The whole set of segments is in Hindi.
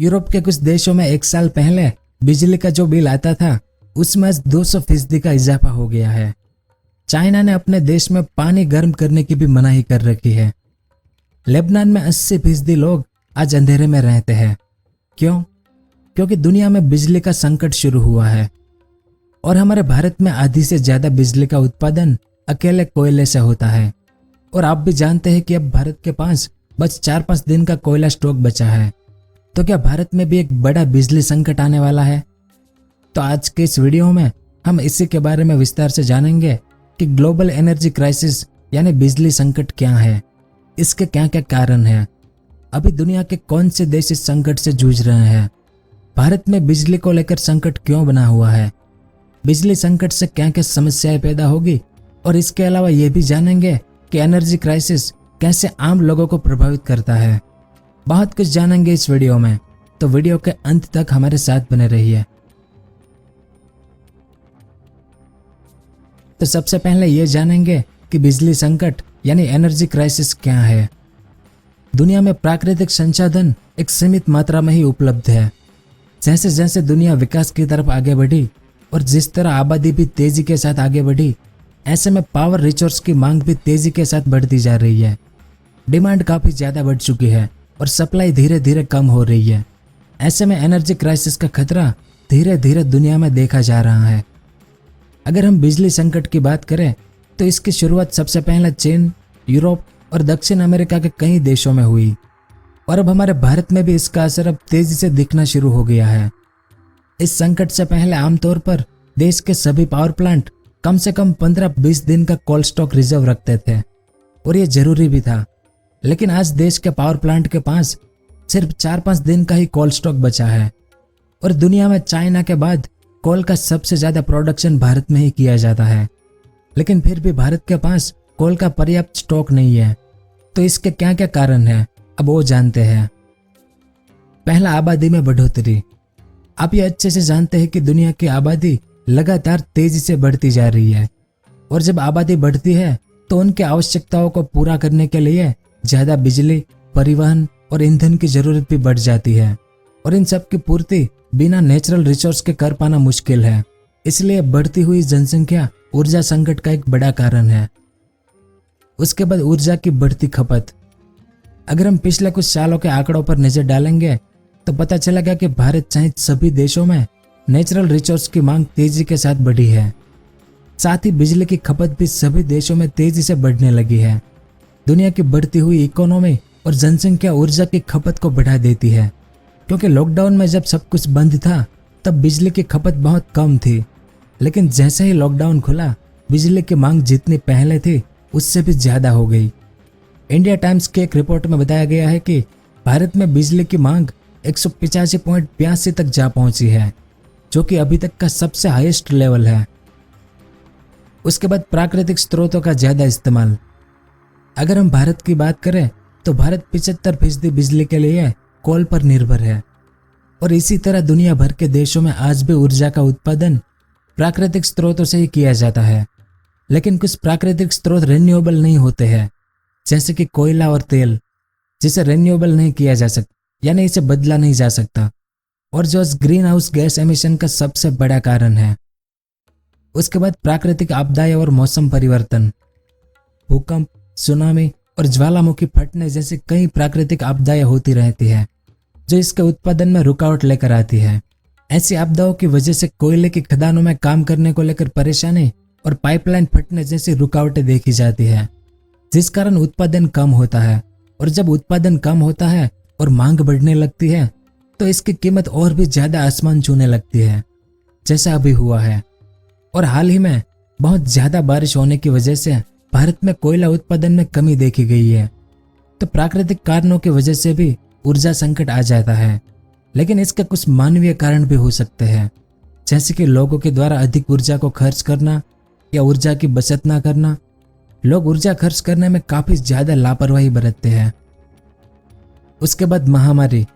यूरोप के कुछ देशों में एक साल पहले बिजली का जो बिल आता था उसमें आज 200% का इजाफा हो गया है। चाइना ने अपने देश में पानी गर्म करने की भी मनाही कर रखी है। लेबनान में 80% लोग आज अंधेरे में रहते हैं। क्यों? क्योंकि दुनिया में बिजली का संकट शुरू हुआ है और हमारे भारत में आधी से ज्यादा बिजली का उत्पादन अकेले कोयले से होता है। और आप भी जानते हैं कि अब भारत के पास बस 4-5 दिन का कोयला स्टॉक बचा है। तो क्या भारत में भी एक बड़ा बिजली संकट आने वाला है? तो आज के इस वीडियो में हम इसी के बारे में विस्तार से जानेंगे कि ग्लोबल एनर्जी क्राइसिस यानी बिजली संकट क्या है, इसके क्या क्या कारण हैं, अभी दुनिया के कौन से देश इस संकट से जूझ रहे हैं, भारत में बिजली को लेकर संकट क्यों बना हुआ है, बिजली संकट से क्या क्या समस्याएं पैदा होगी, और इसके अलावा ये भी जानेंगे कि एनर्जी क्राइसिस कैसे आम लोगों को प्रभावित करता है। बहुत कुछ जानेंगे इस वीडियो में, तो वीडियो के अंत तक हमारे साथ बने रहिए। तो सबसे पहले ये जानेंगे कि बिजली संकट यानी एनर्जी क्राइसिस क्या है। दुनिया में प्राकृतिक संसाधन एक सीमित मात्रा में ही उपलब्ध है। जैसे जैसे दुनिया विकास की तरफ आगे बढ़ी और जिस तरह आबादी भी तेजी के साथ आगे बढ़ी, ऐसे में पावर रिसोर्स की मांग भी तेजी के साथ बढ़ती जा रही है। डिमांड काफी ज्यादा बढ़ चुकी है और सप्लाई धीरे धीरे कम हो रही है। ऐसे में एनर्जी क्राइसिस का खतरा धीरे धीरे दुनिया में देखा जा रहा है। अगर हम बिजली संकट की बात करें तो इसकी शुरुआत सबसे पहले चीन, यूरोप और दक्षिण अमेरिका के कई देशों में हुई और अब हमारे भारत में भी इसका असर अब तेजी से दिखना शुरू हो गया है। इस संकट से पहले आमतौर पर देश के सभी पावर प्लांट कम से कम 15-20 दिन का कोल्ड स्टॉक रिजर्व रखते थे और ये जरूरी भी था। लेकिन आज देश के पावर प्लांट के पास सिर्फ 4-5 दिन का ही कोल्ड स्टॉक बचा है और दुनिया में चाइना के बाद कोल का सबसे ज्यादा प्रोडक्शन भारत में ही किया जाता है। लेकिन फिर भी भारत के पास कोल का पर्याप्त स्टॉक नहीं है। तो इसके क्या क्या कारण हैं, अब वो जानते हैं। पहला, आबादी में बढ़ोतरी। आप ये अच्छे से जानते हैं कि दुनिया की आबादी लगातार तेजी से बढ़ती जा रही है और जब आबादी बढ़ती है तो उनकी आवश्यकताओं को पूरा करने के लिए ज्यादा बिजली, परिवहन और ईंधन की जरूरत भी बढ़ जाती है और इन सब की पूर्ति बिना नेचुरल रिसोर्स के कर पाना मुश्किल है। इसलिए बढ़ती हुई जनसंख्या ऊर्जा संकट का एक बड़ा कारण है। उसके बाद ऊर्जा की बढ़ती खपत। अगर हम पिछले कुछ सालों के आंकड़ों पर नजर डालेंगे तो पता चलेगा कि भारत सहित सभी देशों में नेचुरल रिसोर्स की मांग तेजी के साथ बढ़ी है। साथ ही बिजली की खपत भी सभी देशों में तेजी से बढ़ने लगी है। दुनिया की बढ़ती हुई इकोनॉमी और जनसंख्या ऊर्जा की खपत को बढ़ा देती है, क्योंकि लॉकडाउन में जब सब कुछ बंद था तब बिजली की खपत बहुत कम थी। लेकिन जैसे ही लॉकडाउन खुला, बिजली की मांग जितनी पहले थी उससे भी ज्यादा हो गई। इंडिया टाइम्स के एक रिपोर्ट में बताया गया है कि भारत में बिजली की मांग 185.82 तक जा पहुंची है, जो कि अभी तक का सबसे हाईएस्ट लेवल है। उसके बाद प्राकृतिक स्रोतों का ज्यादा इस्तेमाल। अगर हम भारत की बात करें तो भारत 75% बिजली के लिए कोल पर निर्भर है और इसी तरह दुनिया भर के देशों में आज भी ऊर्जा का उत्पादन प्राकृतिक स्रोतों से ही किया जाता है। लेकिन कुछ प्राकृतिक स्रोत रिन्यूएबल नहीं होते हैं, जैसे कि कोयला और तेल, जिसे रिन्यूएबल नहीं किया जा सकता, यानी इसे बदला नहीं जा सकता, और जो ग्रीन हाउस गैस एमिशन का सबसे बड़ा कारण है। उसके बाद प्राकृतिक आपदाएं और मौसम परिवर्तन। भूकंप, सुनामी और ज्वालामुखी फटने जैसी कई प्राकृतिक आपदाएं होती रहती है, जो इसके उत्पादन में रुकावट लेकर आती है। ऐसी आपदाओं की वजह से कोयले की खदानों में काम करने को लेकर परेशानी और पाइपलाइन फटने जैसी रुकावटें देखी जाती है, जिस कारण उत्पादन कम होता है। और जब उत्पादन कम होता है और मांग बढ़ने लगती है तो इसकी कीमत और भी ज्यादा आसमान छूने लगती है, जैसा अभी हुआ है। और हाल ही में बहुत ज्यादा बारिश होने की वजह से भारत में कोयला उत्पादन में कमी देखी गई है। तो प्राकृतिक कारणों की वजह से भी ऊर्जा संकट आ जाता है। लेकिन इसके कुछ मानवीय कारण भी हो सकते हैं, जैसे कि लोगों के द्वारा अधिक ऊर्जा को खर्च करना या ऊर्जा की बचत ना करना। लोग ऊर्जा खर्च करने में काफी ज्यादा लापरवाही बरतते हैं। उसके बाद महामारी।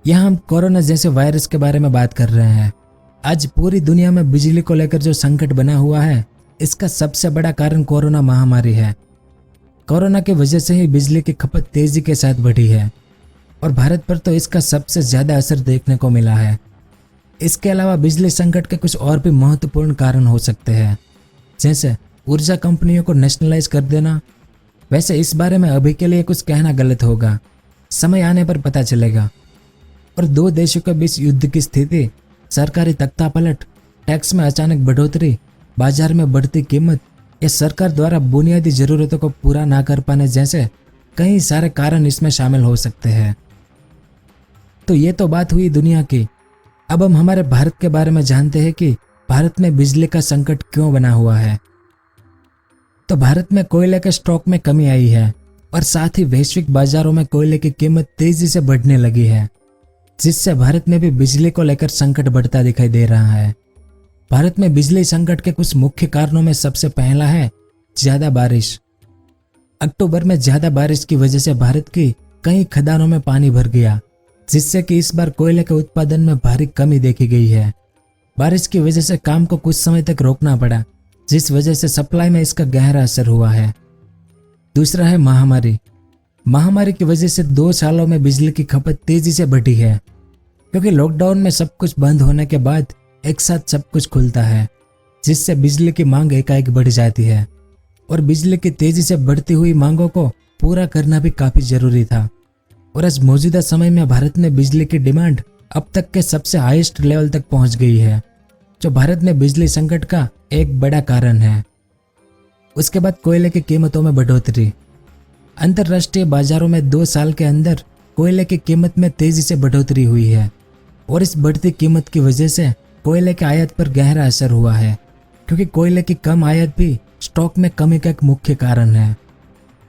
यहाँ हम कोरोना जैसे वायरस के बारे में बात कर रहे हैं। आज पूरी दुनिया में बिजली को लेकर जो संकट बना हुआ है, इसका सबसे बड़ा कारण कोरोना महामारी है। कोरोना की वजह से ही बिजली की खपत तेजी के साथ बढ़ी है और भारत पर तो इसका सबसे ज़्यादा असर देखने को मिला है। इसके अलावा बिजली संकट के कुछ और भी महत्वपूर्ण कारण हो सकते हैं, जैसे ऊर्जा कंपनियों को नेशनलाइज कर देना। वैसे इस बारे में अभी के लिए कुछ कहना गलत होगा, समय आने पर पता चलेगा। और दो देशों के बीच युद्ध की स्थिति, सरकारी तख्तापलट, टैक्स में अचानक बढ़ोतरी, बाजार में बढ़ती कीमत या सरकार द्वारा बुनियादी जरूरतों को पूरा ना कर पाने जैसे कई सारे कारण इसमें शामिल हो सकते हैं। तो ये तो बात हुई दुनिया की। अब हम हमारे भारत के बारे में जानते हैं कि भारत में बिजली का संकट क्यों बना हुआ है। तो भारत में कोयले के स्टॉक में कमी आई है और साथ ही वैश्विक बाजारों में कोयले की कीमत तेजी से बढ़ने लगी है, जिससे भारत में भी बिजली को लेकर संकट बढ़ता दिखाई दे रहा है। भारत में बिजली संकट के कुछ मुख्य कारणों में सबसे पहला है ज्यादा बारिश। अक्टूबर में ज्यादा बारिश की वजह से भारत की कई खदानों में पानी भर गया, जिससे कि इस बार कोयले के उत्पादन में भारी कमी देखी गई है। बारिश की वजह से काम को कुछ समय तक रोकना पड़ा, जिस वजह से सप्लाई में इसका गहरा असर हुआ है। दूसरा है महामारी। महामारी की वजह से 2 सालों में बिजली की खपत तेजी से बढ़ी है, क्योंकि लॉकडाउन में सब कुछ बंद होने के बाद एक साथ सब कुछ खुलता है, जिससे बिजली की मांग एकाएक बढ़ जाती है। और बिजली की तेजी से बढ़ती हुई मांगों को पूरा करना भी काफी जरूरी था। और आज मौजूदा समय में भारत में बिजली की डिमांड अब तक के सबसे हाईएस्ट लेवल तक पहुंच गई है, जो भारत में बिजली संकट का एक बड़ा कारण है। उसके बाद कोयले की कीमतों में बढ़ोतरी। अंतर्राष्ट्रीय बाजारों में 2 साल के अंदर कोयले की कीमत में तेजी से बढ़ोतरी हुई है और इस बढ़ती कीमत की वजह से कोयले के आयात पर गहरा असर हुआ है, क्योंकि कोयले की कम आयात भी स्टॉक में कमी का एक मुख्य कारण है।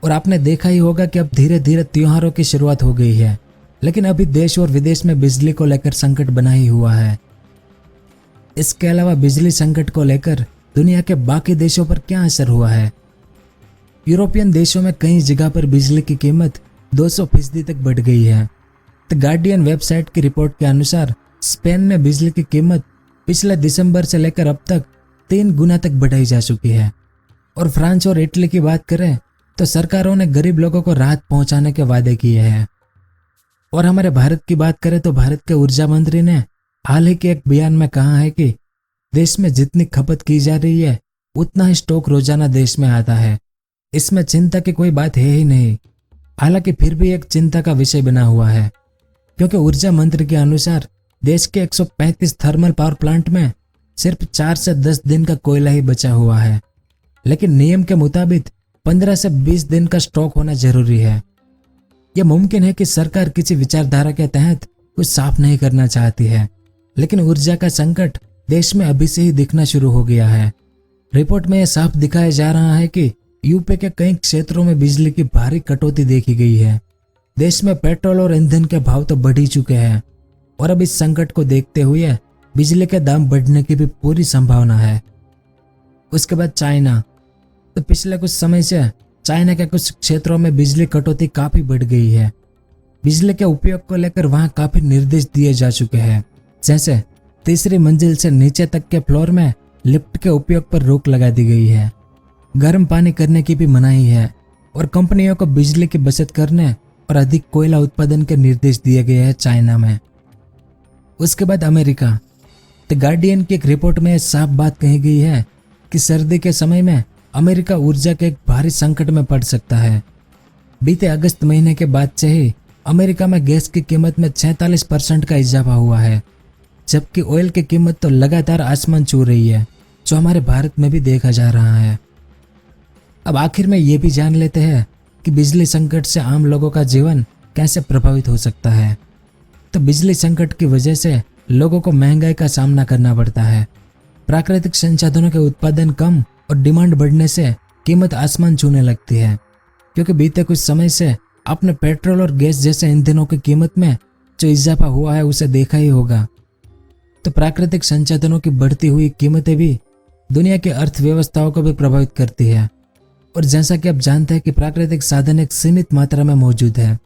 और आपने देखा ही होगा कि अब धीरे धीरे त्योहारों की शुरुआत हो गई है, लेकिन अभी देश और विदेश में बिजली को लेकर संकट बना ही हुआ है। इसके अलावा बिजली संकट को लेकर दुनिया के बाकी देशों पर क्या असर हुआ है। यूरोपियन देशों में कई जगह पर बिजली की कीमत 200% तक बढ़ गई है। द गार्डियन वेबसाइट की रिपोर्ट के अनुसार स्पेन में बिजली की कीमत पिछले दिसंबर से लेकर अब तक 3 गुना तक बढ़ाई जा चुकी है। और फ्रांस और इटली की बात करें तो सरकारों ने गरीब लोगों को राहत पहुंचाने के वादे किए हैं। और हमारे भारत की बात करें तो भारत के ऊर्जा मंत्री ने हाल ही के एक बयान में कहा है कि देश में जितनी खपत की जा रही है उतना ही स्टॉक रोजाना देश में आता है। इसमें चिंता की कोई बात है ही नहीं। हालांकि फिर भी एक चिंता का विषय बना हुआ है, क्योंकि ऊर्जा मंत्री के अनुसार देश के 135 थर्मल पावर प्लांट में सिर्फ 4 से 10 दिन का कोयला ही बचा हुआ है, लेकिन नियम के मुताबिक 15 से 20 दिन का स्टॉक होना जरूरी है। यह मुमकिन है कि सरकार किसी विचारधारा के तहत कुछ साफ नहीं करना चाहती है, लेकिन ऊर्जा का संकट देश में अभी से ही दिखना शुरू हो गया है। रिपोर्ट में यह साफ दिखाया जा रहा है कि यूपी के कई क्षेत्रों में बिजली की भारी कटौती देखी गई है। देश में पेट्रोल और ईंधन के भाव तो बढ़ ही चुके हैं और अब इस संकट को देखते हुए बिजली के दाम बढ़ने की भी पूरी संभावना है। उसके बाद चाइना। तो पिछले कुछ समय से चाइना के कुछ क्षेत्रों में बिजली कटौती काफी बढ़ गई है। बिजली के उपयोग को लेकर वहां काफी निर्देश दिए जा चुके हैं, जैसे तीसरी मंजिल से नीचे तक के फ्लोर में लिफ्ट के उपयोग पर रोक लगा दी गई है। गर्म पानी करने की भी मनाही है और कंपनियों को बिजली की बचत करने और अधिक कोयला उत्पादन के निर्देश दिए गए हैं चाइना में। उसके बाद अमेरिका। द गार्डियन की एक रिपोर्ट में साफ बात कही गई है कि सर्दी के समय में अमेरिका ऊर्जा के एक भारी संकट में पड़ सकता है। बीते अगस्त महीने के बाद से ही अमेरिका में गैस की कीमत में 46% का इजाफा हुआ है, जबकि ऑयल की कीमत तो लगातार आसमान छू रही है, जो हमारे भारत में भी देखा जा रहा है। अब आखिर में ये भी जान लेते हैं कि बिजली संकट से आम लोगों का जीवन कैसे प्रभावित हो सकता है। तो बिजली संकट की वजह से लोगों को महंगाई का सामना करना पड़ता है। प्राकृतिक संसाधनों के उत्पादन कम और डिमांड बढ़ने से कीमत आसमान छूने लगती है, क्योंकि बीते कुछ समय से आपने पेट्रोल और गैस जैसे ईंधनों की कीमत में जो इजाफा हुआ है उसे देखा ही होगा। तो प्राकृतिक संसाधनों की बढ़ती हुई कीमतें भी दुनिया की अर्थव्यवस्थाओं को भी प्रभावित करती है। और जैसा कि आप जानते हैं कि प्राकृतिक साधन एक सीमित मात्रा में मौजूद है,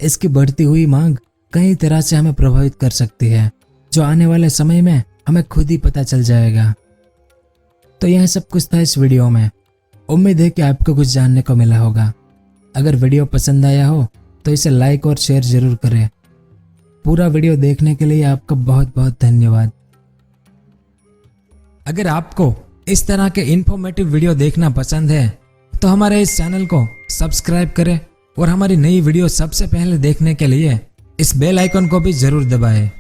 इसकी बढ़ती हुई मांग कई तरह से हमें प्रभावित कर सकती है, जो आने वाले समय में हमें खुद ही पता चल जाएगा। तो यह सब कुछ था इस वीडियो में। उम्मीद है कि आपको कुछ जानने को मिला होगा। अगर वीडियो पसंद आया हो तो इसे लाइक और शेयर जरूर करें। पूरा वीडियो देखने के लिए आपका बहुत बहुत धन्यवाद। अगर आपको इस तरह के इन्फॉर्मेटिव वीडियो देखना पसंद है तो हमारे इस चैनल को सब्सक्राइब करें और हमारी नई वीडियो सबसे पहले देखने के लिए इस बेल आइकन को भी जरूर दबाएं।